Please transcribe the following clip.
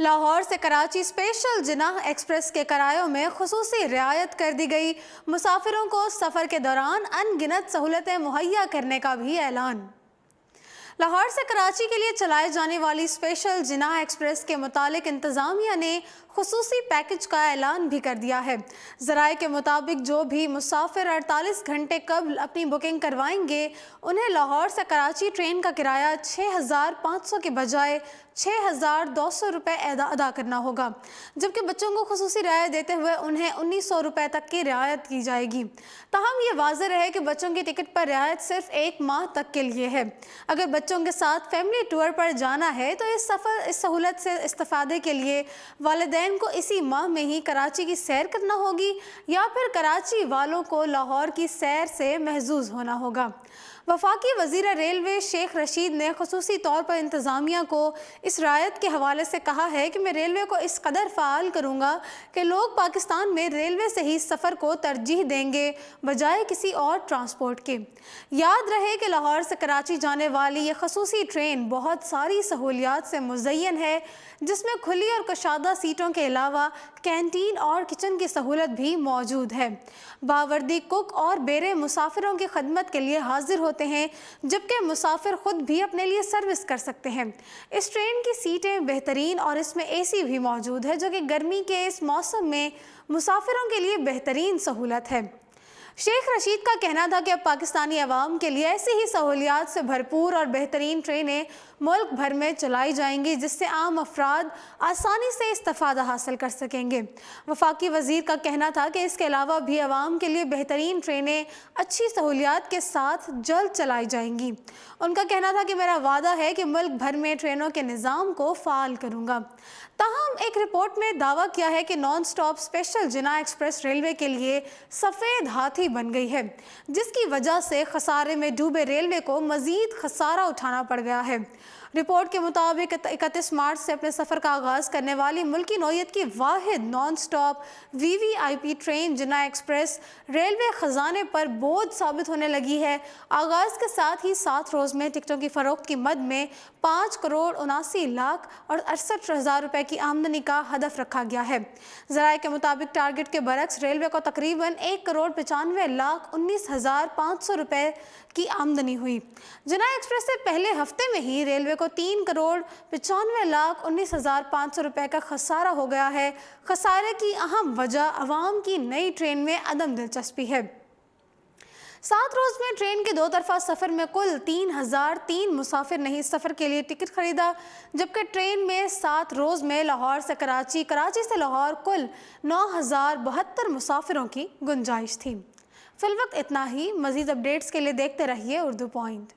लाहौर से Karachi special Jinnah express के किरायों में खुसूसी रियायत कर दी गई। मुसाफिरों को सफ़र के दौरान अनगिनत सहूलतें मुहैया करने का भी ऐलान। लाहौर से कराची के लिए चलाए जाने वाली स्पेशल जिनाह एक्सप्रेस के मुतालिक इंतज़ामिया ने खुसूसी पैकेज का ऐलान भी कर दिया है। ज़राए के मुताबिक जो भी मुसाफिर 48 घंटे कबल अपनी बुकिंग करवाएंगे उन्हें लाहौर से कराची ट्रेन का किराया 6500 के बजाय 6200 रुपये अदा करना होगा, जबकि बच्चों को खुसूसी रियायत देते हुए उन्हें 1900 रुपये तक की रियायत की जाएगी। ताहम ये वाज़ेह रहे कि बच्चों की टिकट पर रियायत सिर्फ 1 माह तक के लिए है। अगर बच्चों के साथ फैमिली टूर पर जाना है तो इस सहूलत से इस्तेफादे के लिए वालिदैन को इसी माह में ही कराची की सैर करना होगी या फिर कराची वालों को लाहौर की सैर से महजूज होना होगा। वफाकी वज़ीर रेलवे शेख रशीद ने खुसूसी तौर पर इंतज़ामिया को इस रायत के हवाले से कहा है कि मैं रेलवे को इस कदर फ़ाल करूँगा कि लोग पाकिस्तान में रेलवे से ही सफ़र को तरजीह देंगे बजाय किसी और ट्रांसपोर्ट के। याद रहे कि लाहौर से कराची जाने वाली ये खुसूसी ट्रेन बहुत सारी सहूलियात से मुज़य्यन है, जिसमें खुली और कुशादा सीटों के अलावा कैंटीन और किचन की सहूलत भी मौजूद है। बावर्दी कुक और बेरे मुसाफिरों की खदमत के लिए हाजिर होते हैं, जबकि मुसाफिर खुद भी अपने लिए सर्विस कर सकते हैं। इस ट्रेन की सीटें बेहतरीन और इसमें एसी भी मौजूद है, जो कि गर्मी के इस मौसम में मुसाफिरों के लिए बेहतरीन सहूलत है। शेख रशीद का कहना था कि अब पाकिस्तानी अवाम के लिए ऐसी ही सहूलियात से भरपूर और बेहतरीन ट्रेनें मुल्क भर में चलाई जाएंगी, जिससे आम अफराद आसानी से इस्तेफादा हासिल कर सकेंगे। वफाकी वज़ीर का कहना था कि इसके अलावा भी अवाम के लिए बेहतरीन ट्रेनें अच्छी सहूलियात के साथ जल्द चलाई जाएंगी। उनका कहना था कि मेरा वादा है कि मुल्क भर में ट्रेनों के निज़ाम को फ़ाल करूँगा। ताहम एक रिपोर्ट में दावा किया है कि non stop special Jinnah Express railway के लिए सफ़ेद हाथी बन गई है, जिसकी वजह से खसारे में डूबे रेलवे को मज़ीद खसारा उठाना पड़ गया है। रिपोर्ट के मुताबिक 31 मार्च से अपने सफ़र का आगाज़ करने वाली मुल्की नौयत की वाहिद non stop VVIP train Jinnah Express railway ख़जाने पर बोझ साबित होने लगी है। आगाज़ के साथ ही 7 रोज़ में टिकटों की फ़रोख्त की मद में 5 करोड़ 79 लाख और 68 हज़ार रुपये की आमदनी का हदफ रखा गया है। ज़राए के मुताबिक टारगेट के बरक्स रेलवे को तकरीबन 1 करोड़ 95 लाख 19 हज़ार 500 रुपये की आमदनी हुई। जिनाह एक्सप्रेस से पहले हफ्ते में ही रेलवे को 3 करोड़ 95 लाख 19 हज़ार 500 रुपये का खसारा हो गया है। खसारे की अहम वजह अवाम की नई ट्रेन में अदम दिलचस्पी है। 7 रोज़ में ट्रेन के 2 तरफा सफ़र में कुल 3003 मुसाफिर ने इस सफ़र के लिए टिकट खरीदा, जबकि ट्रेन में 7 रोज़ में लाहौर से कराची, कराची से लाहौर कुल 9072 मुसाफिरों की गुंजाइश थी। फिलवक्त इतना ही। मज़ीद अपडेट्स के लिए देखते रहिए उर्दू पॉइंट।